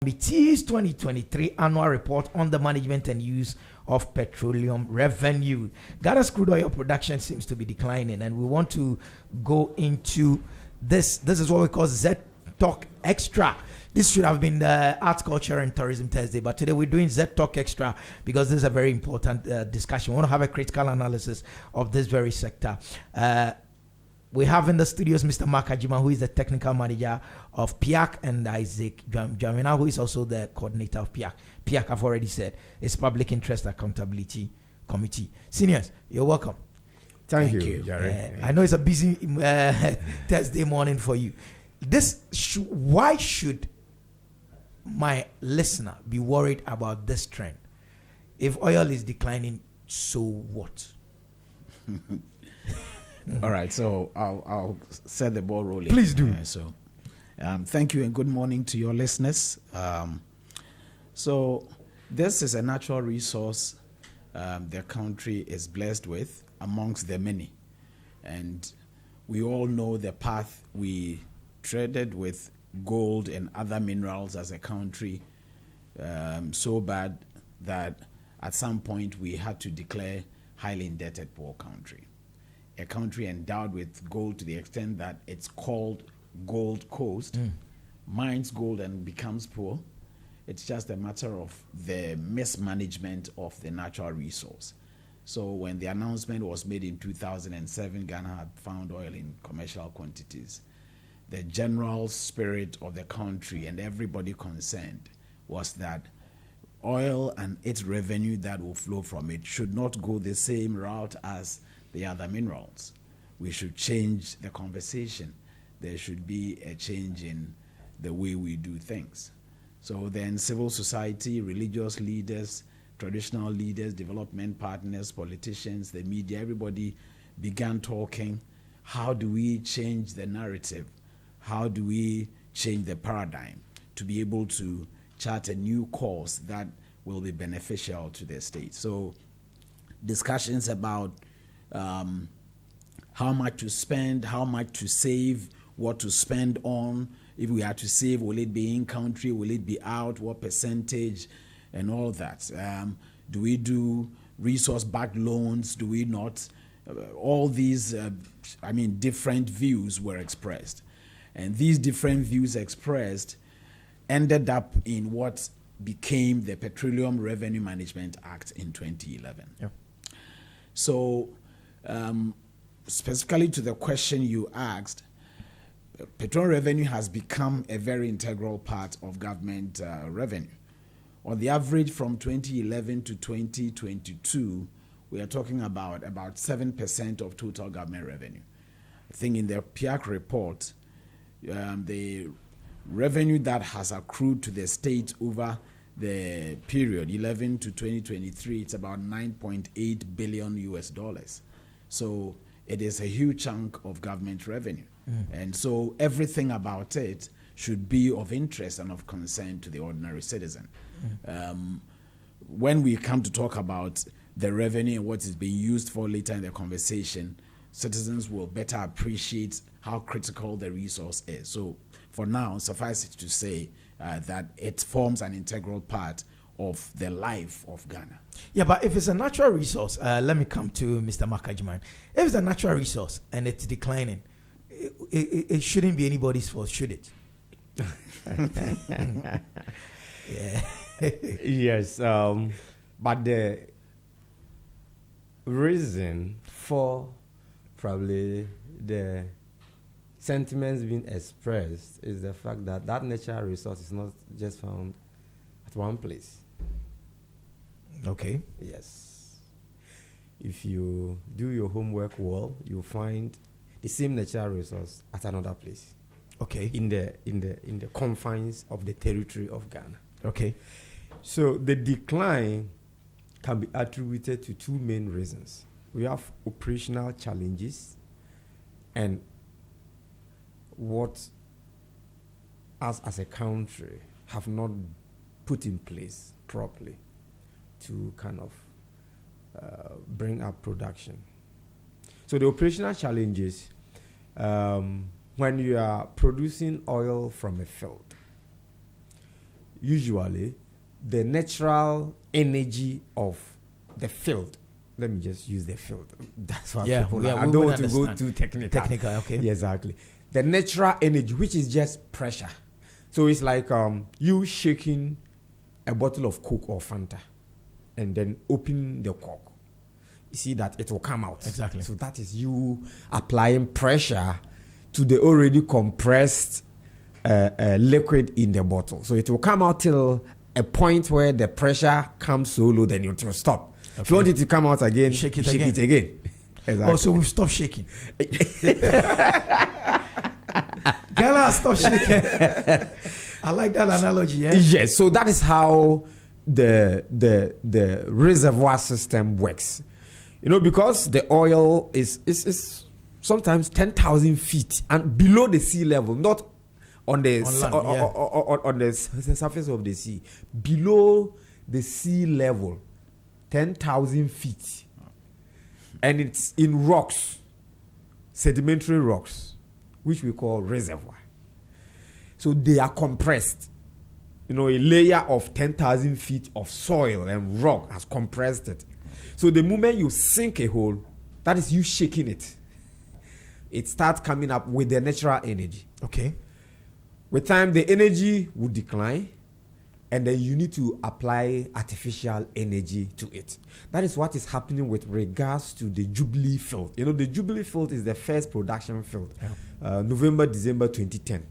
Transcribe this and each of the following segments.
Committee's 2023 annual report on the management and use of petroleum revenue. Ghana's crude oil production seems to be declining, and we want to go into this. This is what we call Z Talk Extra. This should have been the Arts, Culture, and Tourism Thursday, but today we're doing Z Talk Extra because this is a very important discussion. We want to have a critical analysis of this very sector. We have in the studios Mr. Mark Ajima, who is the technical manager of PIAC, and Isaac Jamina, who is also the coordinator of PIAC. PIAC, I've already said, is Public Interest Accountability Committee. Seniors, you're welcome. Thank you. I know it's a busy Thursday morning for you. Why should my listener be worried about this trend? If oil is declining, so what? All right, so I'll set the ball rolling. Please do. Thank you and good morning to your listeners. So this is a natural resource the country is blessed with amongst the many. And we all know the path we treaded with gold and other minerals as a country, so bad that at some point we had to declare highly indebted poor country. A country endowed with gold to the extent that it's called Gold Coast, mines gold and becomes poor. It's just a matter of the mismanagement of the natural resource. So when the announcement was made in 2007, Ghana had found oil in commercial quantities. The general spirit of the country and everybody concerned was that oil and its revenue that will flow from it should not go the same route as the other minerals. We should change the conversation. There should be a change in the way we do things. So then civil society, religious leaders, traditional leaders, development partners, politicians, the media, everybody began talking. How do we change the narrative? How do we change the paradigm to be able to chart a new course that will be beneficial to the state? So discussions about how much to spend, how much to save, what to spend on. If we are to save, will it be in country? Will it be out? What percentage? And all that. Do we do resource-backed loans? Do we not? All these, different views were expressed. And these different views expressed ended up in what became the Petroleum Revenue Management Act in 2011. Yeah. So, specifically to the question you asked, petroleum revenue has become a very integral part of government revenue. On the average from 2011 to 2022, we are talking about 7% of total government revenue. I think in the PIAC report, the revenue that has accrued to the state over the period 11 to 2023, it's about $9.8 billion US. So it is a huge chunk of government revenue. And so everything about it should be of interest and of concern to the ordinary citizen. When we come to talk about the revenue and what is being used for later in the conversation, citizens will better appreciate how critical the resource is. So for now, suffice it to say that it forms an integral part of the life of Ghana. Yeah, but if it's a natural resource, let me come to Mr. Makajiman. If it's a natural resource and it's declining, it shouldn't be anybody's fault, should it? Yeah. Yes, but the reason for probably the sentiments being expressed is the fact that that natural resource is not just found at one place. Okay. Yes. If you do your homework well, you'll find the same natural resource at another place. Okay. In the confines of the territory of Ghana. Okay. So the decline can be attributed to two main reasons. We have operational challenges and what us as a country have not put in place properly to kind of bring up production. So the operational challenges, when you are producing oil from a field, usually the natural energy of the field. Let me just use the field. That's what people are. I don't want to go too technical. Technical, okay. Yeah, exactly. The natural energy, which is just pressure. So it's like you shaking a bottle of Coke or Fanta and then open the cork. You see that it will come out. Exactly. So that is you applying pressure to the already compressed liquid in the bottle. So it will come out till a point where the pressure comes so low, then it will stop. Okay. If you want it to come out again, shake it again. Exactly. Also, we've stopped shaking. Gala, stop shaking. I like that analogy. Yeah? Yes. So that is how the reservoir system works. Because the oil is sometimes 10,000 feet and below the sea level, not on the on the surface of the sea, below the sea level, 10,000 feet, and it's in rocks, sedimentary rocks, which we call reservoir. So they are compressed. A layer of 10,000 feet of soil and rock has compressed it. So the moment you sink a hole, that is you shaking it. It starts coming up with the natural energy. Okay. With time, the energy will decline, and then you need to apply artificial energy to it. That is what is happening with regards to the Jubilee field. The Jubilee field is the first production field. Yeah. November, December 2010.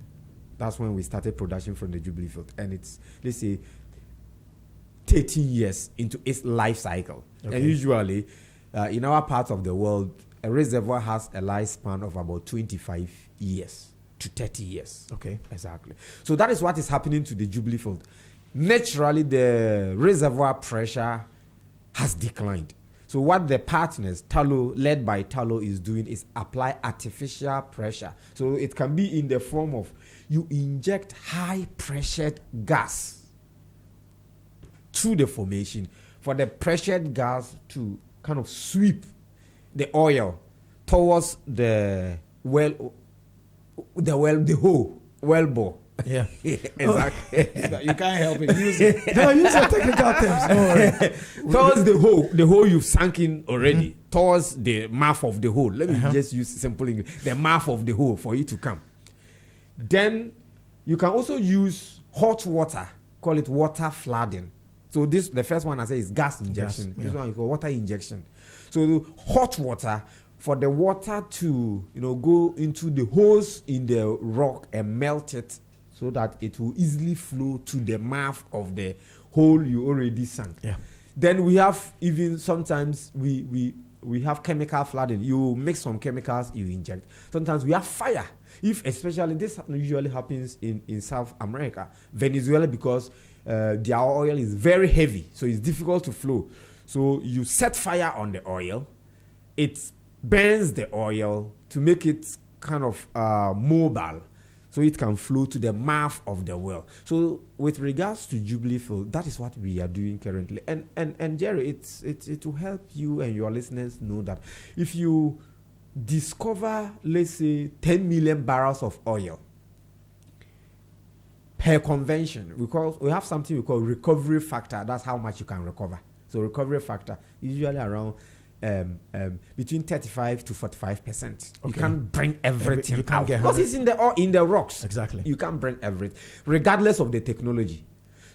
That's when we started production from the Jubilee field. And it's, let's say, 13 years into its life cycle. Okay. And usually, in our part of the world, a reservoir has a lifespan of about 25 years to 30 years. Okay. Exactly. So that is what is happening to the Jubilee field. Naturally, the reservoir pressure has declined. So what the partners, led by Tullow, is doing is apply artificial pressure. So it can be in the form of you inject high-pressured gas through the formation for the pressured gas to kind of sweep the oil towards the well bore. Yeah. Exactly. You can't help it. Use it. No, use the technical terms. Towards the hole you've sunk in already, towards the mouth of the hole. Let me just use simple English. The mouth of the hole for it to come. Then you can also use hot water, call it water flooding. So the first one I say is gas injection. This one you call water injection. So hot water, for the water to go into the holes in the rock and melt it so that it will easily flow to the mouth of the hole you already sunk. Yeah. Then we have even sometimes we have chemical flooding. You mix some chemicals, you inject. Sometimes we have fire. If especially this usually happens in South America, Venezuela, because their oil is very heavy, so it's difficult to flow. So you set fire on the oil, it burns the oil to make it kind of mobile, so it can flow to the mouth of the well. So with regards to Jubilee field, that is what we are doing currently. And Jerry, it will help you and your listeners know that if you discover, let's say, 10 million barrels of oil per convention, we have something we call recovery factor. That's how much you can recover. So recovery factor is usually around between 35 to 45%. Okay. You can't bring everything out because it's in the rocks. Exactly. You can't bring everything, regardless of the technology.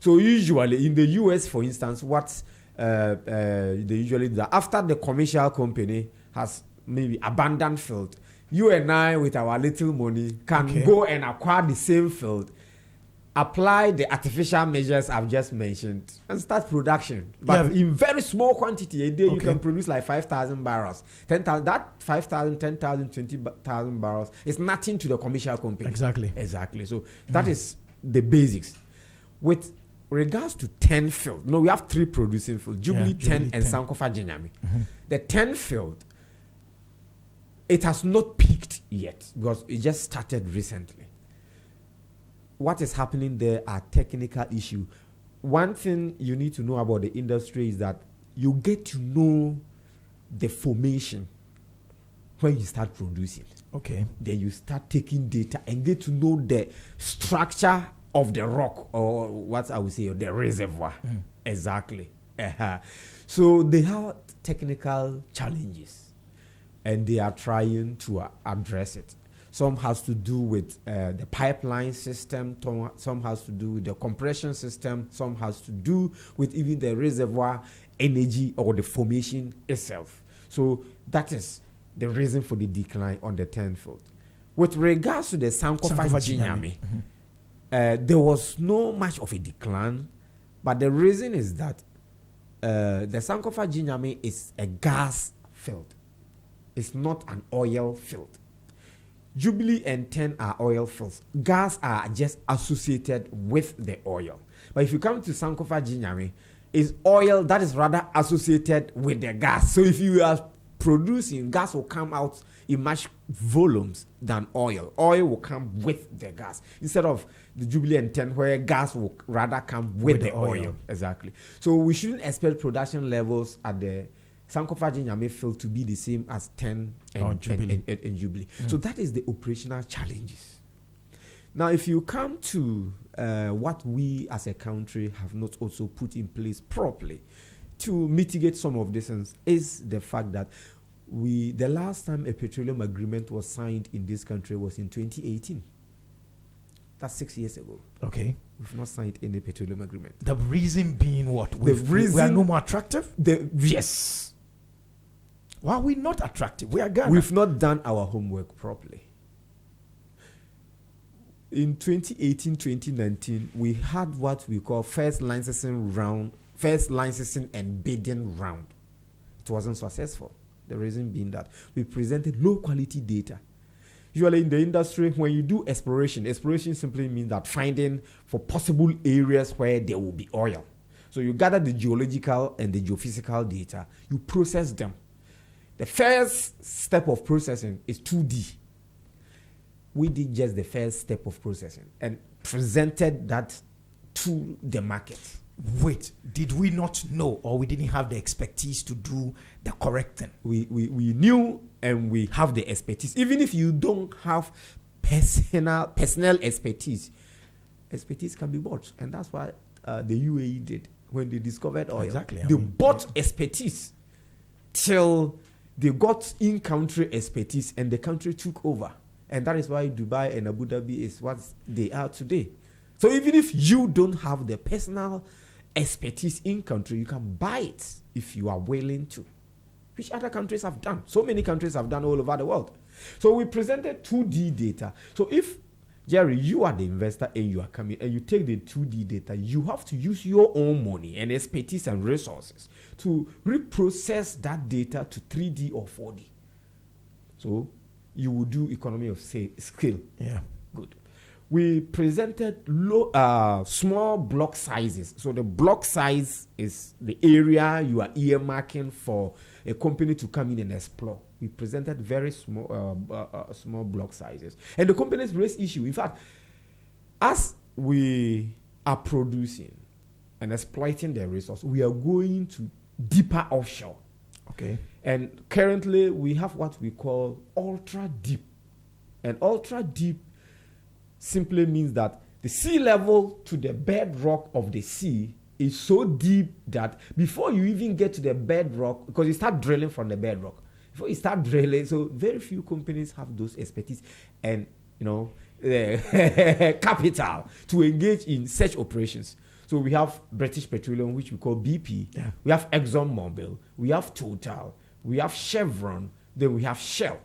So usually in the US, for instance, what they usually do, after the commercial company has maybe abandoned field, you and I with our little money can go and acquire the same field, apply the artificial measures I've just mentioned, and start production. But in very small quantity, a day you can produce like 5,000 barrels. 10,000, that 5,000, 10,000, 20,000 barrels is nothing to the commercial company. Exactly. So that is the basics. With regards to 10 field, we have 3 producing fields, Jubilee 10 and Sankofa Jinyami. The 10 field, it has not peaked yet because it just started recently. What is happening there are technical issues. One thing you need to know about the industry is that you get to know the formation when you start producing. Okay. Then you start taking data and get to know the structure of the rock, or what I would say, the reservoir. Exactly. So they have technical challenges, and they are trying to address it. Some has to do with the pipeline system, some has to do with the compression system, some has to do with even the reservoir energy or the formation itself. So that is the reason for the decline on the 10th field. With regards to the Sankofa Ginyame, there was no much of a decline, but the reason is that the Sankofa Ginyame is a gas field. It's not an oil field. Jubilee and 10 are oil fields. Gas are just associated with the oil. But if you come to Sankofa Ginyame, it's oil that is rather associated with the gas. So if you are producing, gas will come out in much volumes than oil. Oil will come with the gas. Instead of the Jubilee and 10, where gas will rather come with the oil. Exactly. So we shouldn't expect production levels at the Sankofa Ginyame field to be the same as 10 and Jubilee. So that is the operational challenges. Now, if you come to what we as a country have not also put in place properly to mitigate some of this, is the fact that the last time a petroleum agreement was signed in this country was in 2018. That's 6 years ago. Okay. We've not signed any petroleum agreement. The reason being what? We are no more attractive? Yes. Why are we not attractive? We are Ghana. We've not done our homework properly. In 2018, 2019, we had what we call first licensing and bidding round. It wasn't successful. The reason being that we presented low quality data. Usually in the industry, when you do exploration simply means that finding for possible areas where there will be oil. So you gather the geological and the geophysical data, you process them. The first step of processing is 2D. We did just the first step of processing and presented that to the market. Wait, did we not know, or we didn't have the expertise to do the correct thing? We knew, and we have the expertise. Even if you don't have personal expertise can be bought. And that's what the UAE did when they discovered oil. Exactly. They bought expertise till they got in-country expertise, and the country took over. And that is why Dubai and Abu Dhabi is what they are today. So even if you don't have the personal expertise in-country, you can buy it if you are willing to, which other countries have done. So many countries have done all over the world. So we presented 2D data. So if, Jerry, you are the investor and you are coming and you take the 2D data, you have to use your own money and expertise and resources to reprocess that data to 3D or 4D. So you will do economy of scale. Yeah. Good. We presented small block sizes. So the block size is the area you are earmarking for a company to come in and explore. We presented very small block sizes. And the companies raised issue. In fact, as we are producing and exploiting the resource, we are going to deeper offshore. Okay. And currently, we have what we call ultra deep. And ultra deep simply means that the sea level to the bedrock of the sea is so deep that before you even get to the bedrock, because you start drilling from the bedrock, before you start drilling, so very few companies have those expertise and, capital to engage in such operations. So we have British Petroleum, which we call BP. Yeah. We have ExxonMobil. We have Total. We have Chevron. Then we have Shell.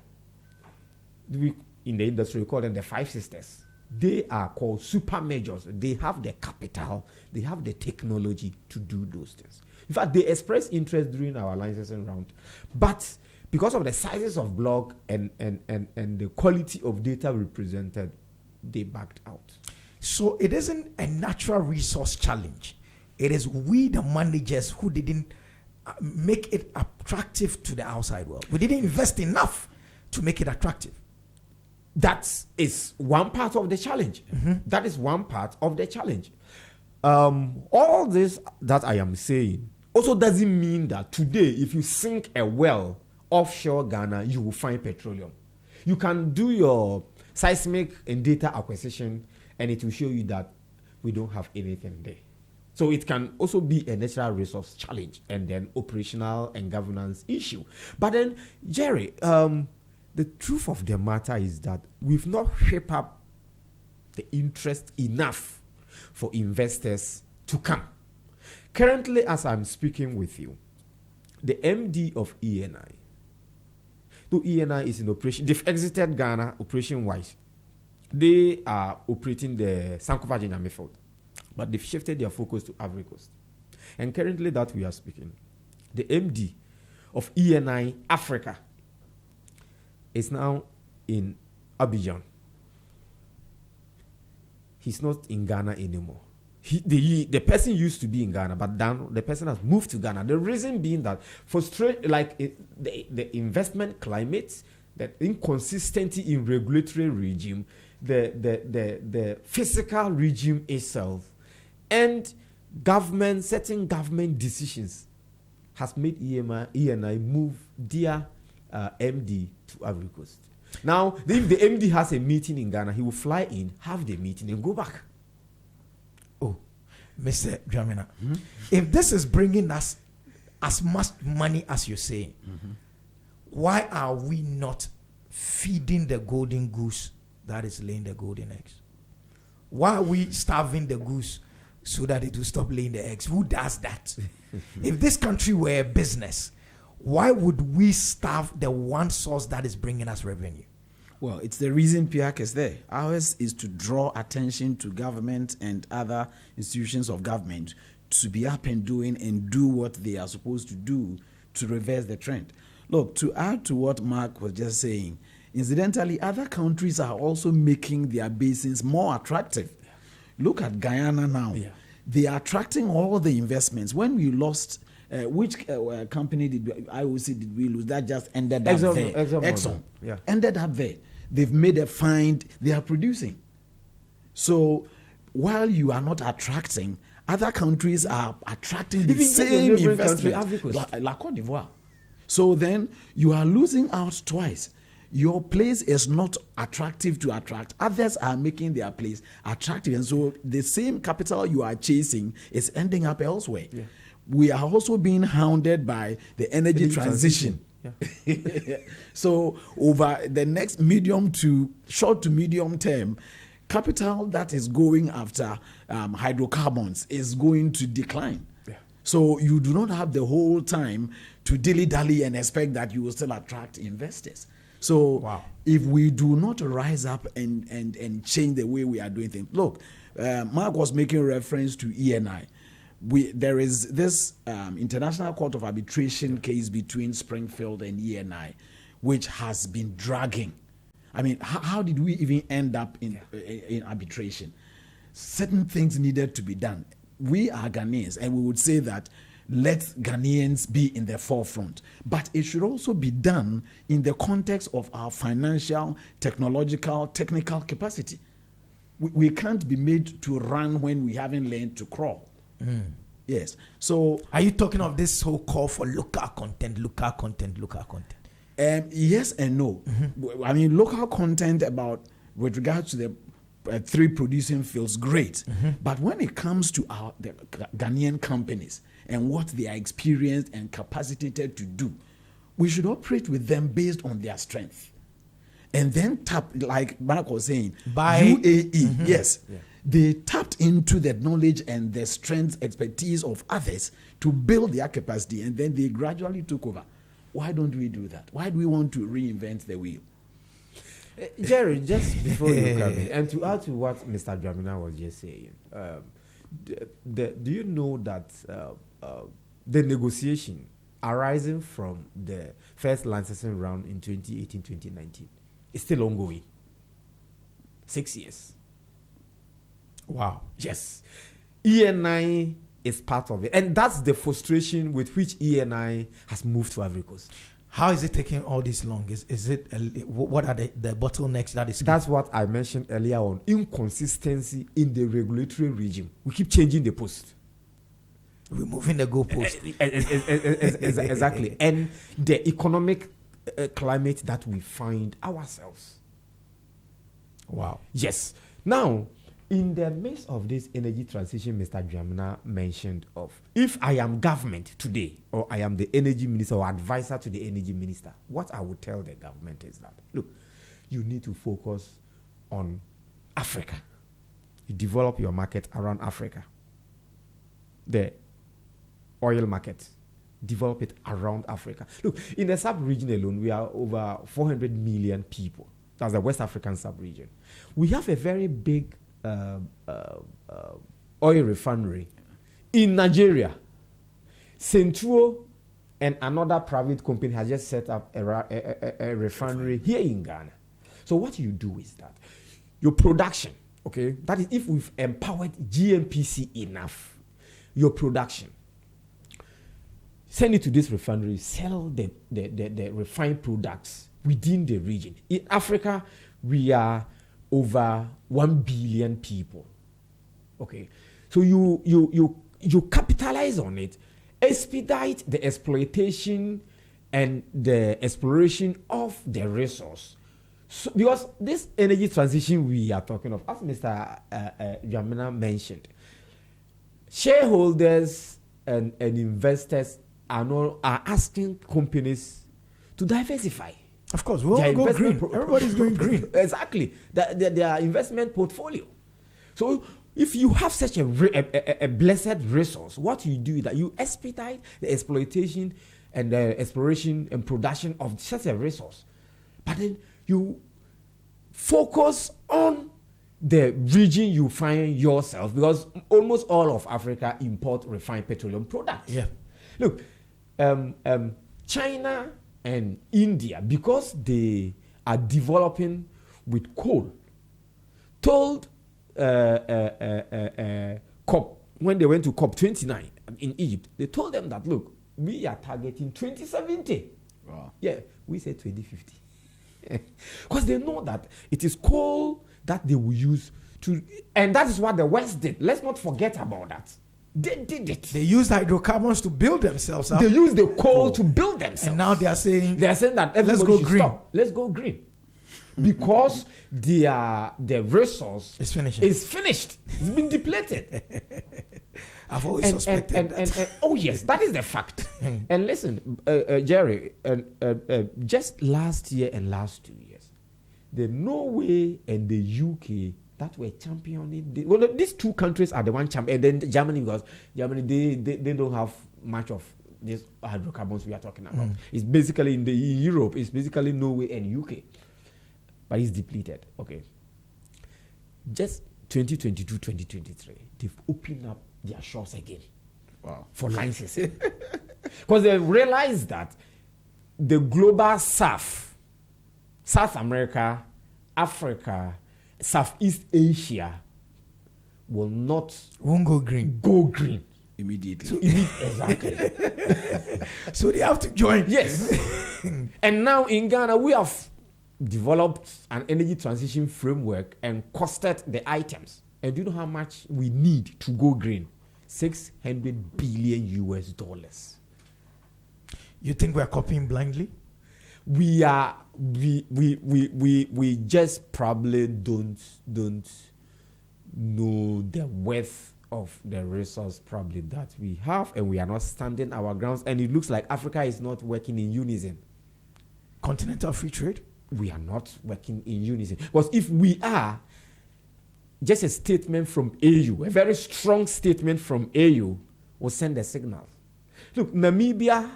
In the industry, we call them the Five Sisters. They are called super majors. They have the capital. They have the technology to do those things. In fact, they expressed interest during our licensing round. But because of the sizes of block and the quality of data represented, they backed out. So it isn't a natural resource challenge. It is we, the managers, who didn't make it attractive to the outside world. We didn't invest enough to make it attractive. That is one part of the challenge. Mm-hmm. That is one part of the challenge. All this that I am saying also doesn't mean that today, if you sink a well offshore Ghana, you will find petroleum. You can do your seismic and data acquisition, and it will show you that we don't have anything there. So it can also be a natural resource challenge and then operational and governance issue. But then, Jerry, the truth of the matter is that we've not shaped up the interest enough for investors to come. Currently, as I'm speaking with you, the MD of ENI, though ENI is in operation, they've exited Ghana operation-wise. They are operating the Sankofa Jinyame field, but they've shifted their focus to Ivory Coast. And currently that we are speaking, the MD of ENI Africa is now in Abidjan. He's not in Ghana anymore. The person used to be in Ghana, but then the person has moved to Ghana. The reason being that the investment climate, the inconsistency in regulatory regime, the physical regime itself, and certain government decisions has made ENI move their MD to Ivory Coast. Now, if the MD has a meeting in Ghana, he will fly in, have the meeting, and go back. Oh, Mr. Dramina, if this is bringing us as much money as you're saying, why are we not feeding the golden goose that is laying the golden eggs? Why are we starving the goose so that it will stop laying the eggs? Who does that? If this country were a business, why would we starve the one source that is bringing us revenue? Well, it's the reason PIAC is there. Ours is to draw attention to government and other institutions of government to be up and doing and do what they are supposed to do to reverse the trend. Look, to add to what Mark was just saying, incidentally, other countries are also making their basins more attractive. Look at Guyana now. Yeah. They are attracting all the investments. When we lost, which company IOC did we lose? That just ended up there. Exxon. Yeah. Ended up there. They've made a find. They are producing. So while you are not attracting, other countries are attracting the same investment. Like Cote d'Ivoire. So then you are losing out twice. Your place is not attractive to attract. Others are making their place attractive. And so the same capital you are chasing is ending up elsewhere. Yeah. We are also being hounded by the energy transition. Yeah. So over the next short to medium term, capital that is going after hydrocarbons is going to decline. Yeah. So you do not have the whole time to dilly-dally and expect that you will still attract investors. So if we do not rise up and change the way we are doing things. Look, Mark was making reference to ENI. There is this International Court of Arbitration case between Springfield and ENI, which has been dragging. I mean, how did we even end up in arbitration? Certain things needed to be done. We are Ghanaians, and we would say that let Ghanaians be in the forefront. But it should also be done in the context of our financial, technological, technical capacity. We can't be made to run when we haven't learned to crawl. Yes. So are you talking of this whole call for local content? Yes and no. I mean, local content with regards to the three producing fields, great. But when it comes to the Ghanaian companies and what they are experienced and capacitated to do, we should operate with them based on their strength. And then tap, like Mark was saying, by UAE, yes. Yeah. They tapped into the knowledge and the strength, expertise of others to build their capacity, and then they gradually took over. Why don't we do that? Why do we want to reinvent the wheel? Jerry, just before you come in, and to add to what Mr. Dramina was just saying, do you know that the negotiation arising from the first licensing round in 2018-2019 is still ongoing? 6 years. Wow. Yes. ENI is part of it. And that's the frustration with which ENI has moved to Ivory Coast. How is it taking all this long? Is it what are the bottlenecks that is? That's what I mentioned earlier on. Inconsistency in the regulatory regime. We keep changing the post. We're moving the goalpost. Exactly. And the economic climate that we find ourselves. Wow. Yes. Now, in the midst of this energy transition, Mr. Dramina mentioned of, if I am government today, or I am the energy minister or advisor to the energy minister, what I would tell the government is that, look, you need to focus on Africa. You develop your market around Africa. The oil market, develop it around Africa. Look, in the sub-region alone, we are over 400 million people. That's the West African sub-region. We have a very big oil refinery in Nigeria. Centro and another private company has just set up a refinery here in Ghana. So what you do is that your production, okay, that is if we've empowered GMPC enough, your production, send it to this refinery, sell the refined products within the region. In Africa, we are over 1 billion people. Okay, so you capitalize on it, expedite the exploitation and the exploration of the resource. So, because this energy transition we are talking of, as Mr. Jamina mentioned, shareholders and investors are asking companies to diversify. Of course, we all go green. Everybody's going green. Exactly. Their investment portfolio. So if you have such a blessed resource, what you do is that you expedite the exploitation and the exploration and production of such a resource. But then you focus on the region you find yourself, because almost all of Africa import refined petroleum products. Yeah. Look, China and India, because they are developing with coal, told COP, when they went to COP 29 in Egypt, they told them that, look, we are targeting 2070. Wow. Yeah, we said 2050. Because they know that it is coal that they will use to, and that is what the West did. Let's not forget about that. They did it. They used hydrocarbons to build themselves up. They used the coal to build themselves. And now they are saying that let's go green. Stop. Let's go green. Because the resource is finished. It's been depleted. I've always suspected that. And oh yes, that is the fact. And listen, Jerry, just last year and last 2 years, the Norway and the UK that were championing. These two countries are the one champion, and then Germany, because Germany they don't have much of these hydrocarbons we are talking about. It's basically in Europe. It's basically Norway and UK, but it's depleted. Okay, just 2022, 2023, they've opened up their shores again. Wow. For licenses, because they realized that the global South America, Africa, Southeast Asia won't go green. Immediately. Exactly. So they have to join. Yes. And now in Ghana, we have developed an energy transition framework and costed the items. And do you know how much we need to go green? $600 billion. You think we're copying blindly? We just probably don't know the worth of the resource probably that we have, and we are not standing our grounds, and it looks like Africa is not working in unison. Continental free trade? We are not working in unison. Because if we are, just a statement from AU, a very strong statement from AU, will send a signal. Look, Namibia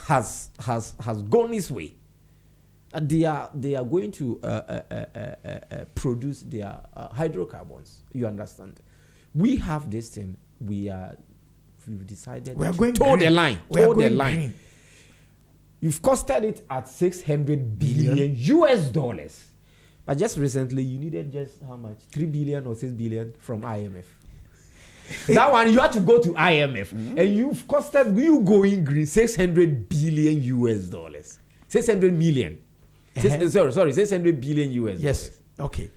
has gone its way. They are going to produce their hydrocarbons. You understand? We have this thing. We've decided we are going toe green. the line. We are Toe the going line. green. You've costed it at $600 billion US. But just recently, you needed just how much? 3 billion or 6 billion from IMF. That one, you had to go to IMF. And you've costed you going green $600 billion US. 600 million. Sorry, 600 billion US. Yes. Okay.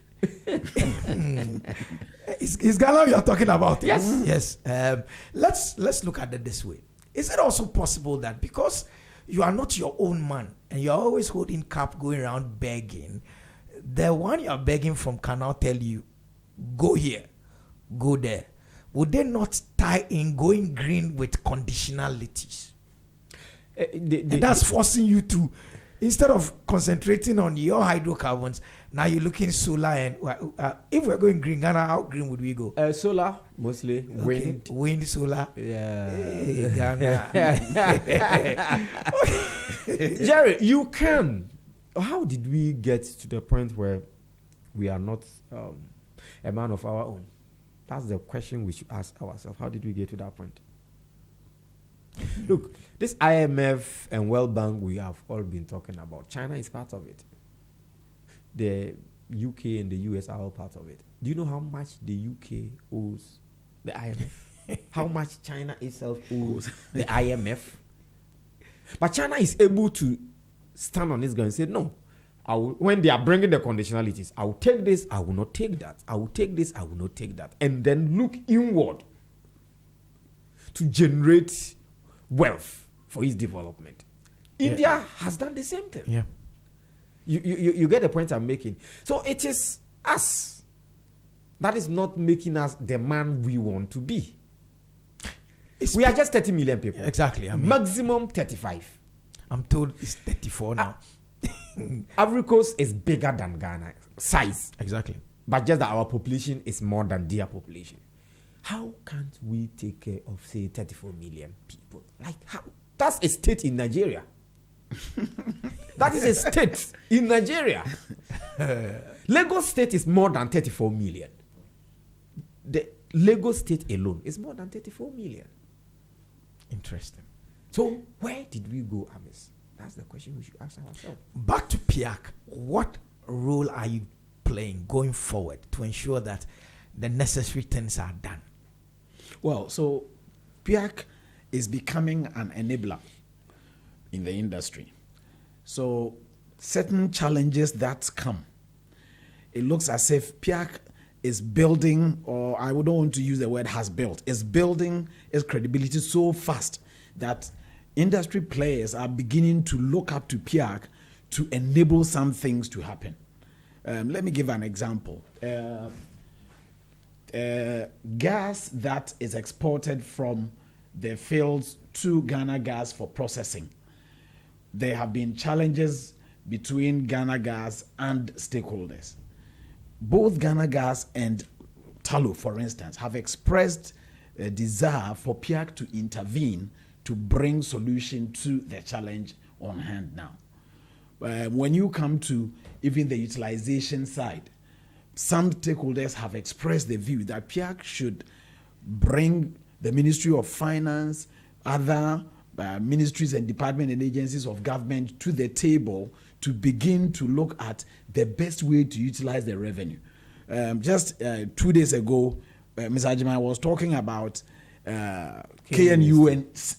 Is Ghana you are talking about? Yes. Yes. Let's look at it this way. Is it also possible that because you are not your own man and you're always holding cap going around begging, the one you're begging from can now tell you, go here, go there, would they not tie in going green with conditionalities? And that's forcing you to, instead of concentrating on your hydrocarbons, now you're looking solar. And if we're going green, Ghana, how green would we go? Solar, mostly. Okay. Wind, solar. Yeah. Hey, Ghana. Jerry, you can. How did we get to the point where we are not a man of our own? That's the question we should ask ourselves. How did we get to that point? Look, this IMF and World Bank we have all been talking about, China is part of it. The UK and the US are all part of it. Do you know how much the UK owes the IMF? How much China itself owes the IMF? But China is able to stand on its ground and say, no, when they are bringing the conditionalities, I will take this, I will not take that. I will take this, I will not take that. And then look inward to generate wealth for its development. India has done the same thing. Yeah. You get the point I'm making. So it is us that is not making us the man we want to be. We are just 30 million people. Exactly. I mean, maximum 35. I'm told it's 34 now. Ivory Coast is bigger than Ghana size. Exactly. But just that our population is more than their population. How can't we take care of, say, 34 million people? Like, how? That's a state in Nigeria. That is a state in Nigeria. Lagos State is more than 34 million. The Lagos State alone is more than 34 million. Interesting. So, where did we go, Amis? That's the question we should ask ourselves. Back to PIAC. What role are you playing going forward to ensure that the necessary things are done? Well, so PIAC is becoming an enabler in the industry. So certain challenges that come, it looks as if PIAC is building, or I don't want to use the word has built, is building its credibility so fast that industry players are beginning to look up to PIAC to enable some things to happen. Let me give an example. Gas that is exported from the fields to Ghana Gas for processing. There have been challenges between Ghana Gas and stakeholders. Both Ghana Gas and Tullow, for instance, have expressed a desire for PIAC to intervene to bring solution to the challenge on hand now. When you come to even the utilization side, some stakeholders have expressed the view that PIAC should bring the Ministry of Finance, other ministries and departments and agencies of government to the table to begin to look at the best way to utilize the revenue. Just 2 days ago, Mr. Ajima was talking about KNUST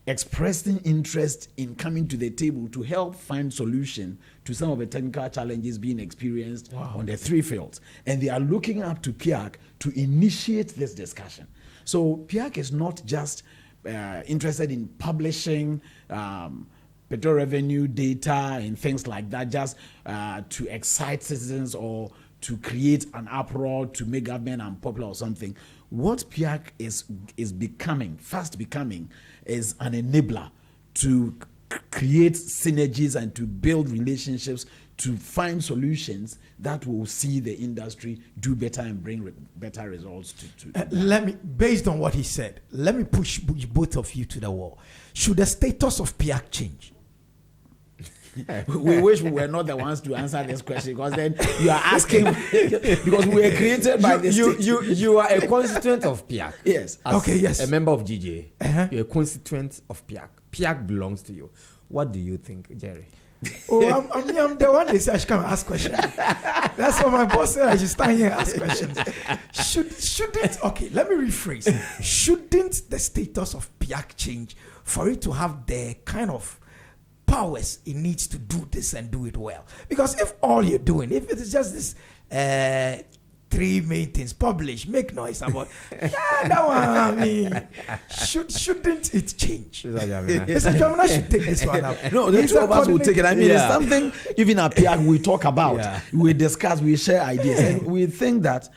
expressing interest in coming to the table to help find solution to some of the technical challenges being experienced on the three fields. And they are looking up to PIAC to initiate this discussion. So PIAC is not just interested in publishing petrol revenue data and things like that, just to excite citizens or to create an uproar to make government unpopular or something. What PIAC is becoming, fast becoming, is an enabler to create synergies and to build relationships to find solutions that will see the industry do better and bring better results let me, based on what he said, let me push both of you to the wall. Should the status of PIAC change? We wish we were not the ones to answer this question, because then you are asking because we were created by this. You are a constituent of PIAC. Yes. Okay. Yes. A member of GJ. You're a constituent of PIAC. PIAC belongs to you. What do you think, Jerry? Oh, I'm the one that said I should come and ask questions. That's what my boss said. I should stand here and ask questions. Shouldn't, okay, let me rephrase. Shouldn't the status of PIAC change for it to have the kind of powers it needs to do this and do it well? Because if all you're doing, if it is just this three main things. Publish, make noise about. That one, I mean, shouldn't it change? Mr. Jamina should take this one up. No, the two of us will take it. I mean, it's something even at PIAC we talk about, we discuss, we share ideas, and we think that,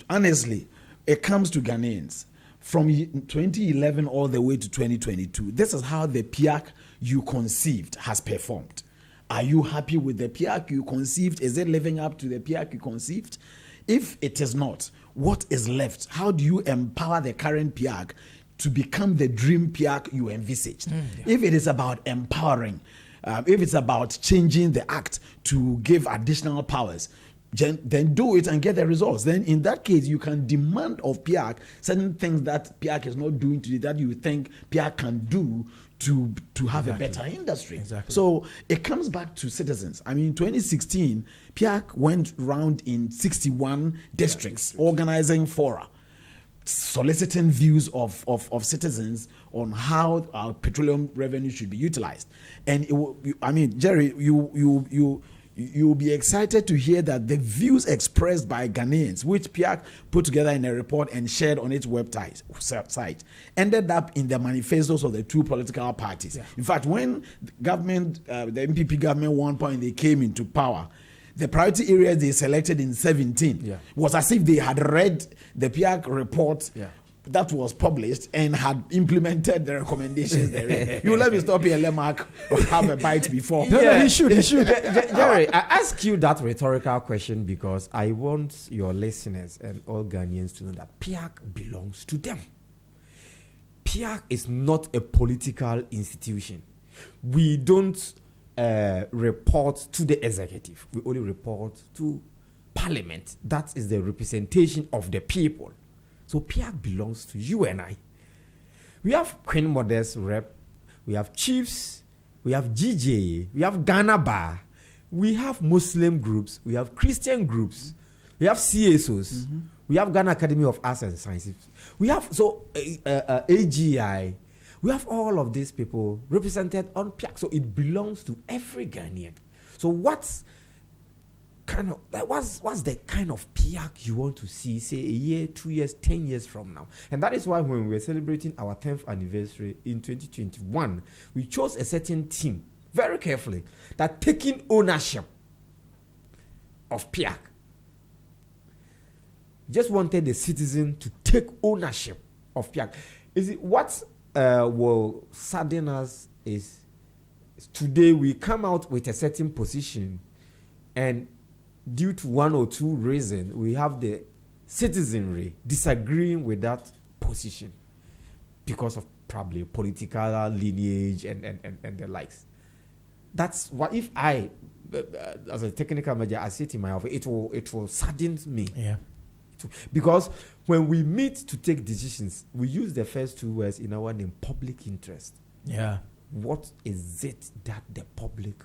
honestly, it comes to Ghanaians from 2011 all the way to 2022. This is how the PIAC you conceived has performed. Are you happy with the PIAC you conceived? Is it living up to the PIAC you conceived? If it is not, what is left? How do you empower the current PIAC to become the dream PIAC you envisaged? If it is about empowering, if it's about changing the act to give additional powers, then do it and get the results. Then in that case, you can demand of PIAC certain things that PIAC is not doing today that you think PIAC can do to have a better industry. Exactly. So it comes back to citizens. I mean, 2016, PIAC went round in 61 districts, organizing fora, soliciting views of citizens on how our petroleum revenue should be utilized. And I mean, Jerry, you'll be excited to hear that the views expressed by Ghanaians, which PIAC put together in a report and shared on its website, ended up in the manifestos of the two political parties. Yeah. In fact, when the MPP government one point they came into power, the priority areas they selected in 17 was as if they had read the PIAC report that was published and had implemented the recommendations therein. You let me stop here and let Mark have a bite before. No, he should. Jerry, I ask you that rhetorical question because I want your listeners and all Ghanaians to know that PIAC belongs to them. PIAC is not a political institution. We don't report to the executive. We only report to Parliament. That is the representation of the people. So PIAC belongs to you and I. We have Queen Modest Rep, we have Chiefs, we have GJ, we have Ghana Bar, we have Muslim groups, we have Christian groups, we have CSOs, we have Ghana Academy of Arts and Sciences, we have AGI, we have all of these people represented on PIAC. So it belongs to every Ghanaian. So what's the kind of PIAC you want to see, say, a year, 2 years, 10 years from now? And that is why when we're celebrating our 10th anniversary in 2021, we chose a certain theme very carefully, that taking ownership of PIAC. Just wanted the citizen to take ownership of PIAC. Is it what will sadden us is today we come out with a certain position, and due to one or two reasons, we have the citizenry disagreeing with that position because of probably political lineage and the likes. That's what, if I, as a technical manager, I sit in my office, it will sadden me. Yeah. Because when we meet to take decisions, we use the first two words in our name: public interest. Yeah. What is it that the public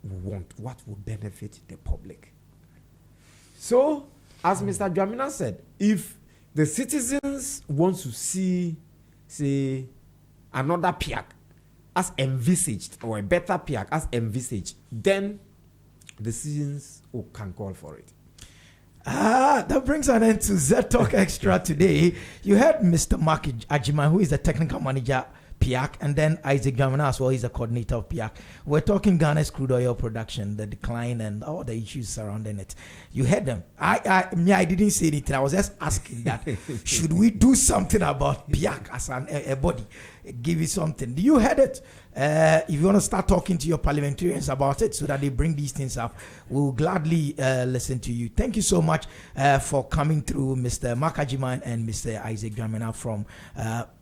want? What will benefit the public? So, as Mr. Jamina said, if the citizens want to see, say, another PIAC as envisaged, or a better PIAC as envisaged, then the citizens can call for it. That brings an end to Z Talk Extra today. You heard Mr. Mark Ajiman, who is the technical manager PIAC, and then Isaac Gamina as well. He's the coordinator of PIAC. We're talking Ghana's crude oil production, the decline, and all the issues surrounding it. You heard them. I didn't say anything. I was just asking that should we do something about PIAC as a body? Give it something. Do you heard it? If you want to start talking to your parliamentarians about it so that they bring these things up, we'll gladly listen to you. Thank you so much for coming through, Mr. Mark Ajiman and Mr. Isaac Gamina from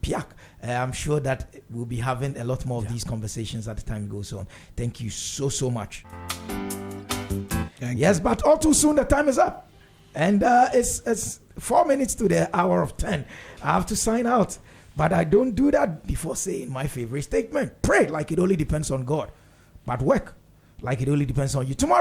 PIAC. I'm sure that we'll be having a lot more of these conversations as the time goes on. Thank you so much. Yes, but all too soon the time is up. And it's 4 minutes to the hour of 10. I have to sign out. But I don't do that before saying my favorite statement. Pray like it only depends on God. But work like it only depends on you. Tomorrow.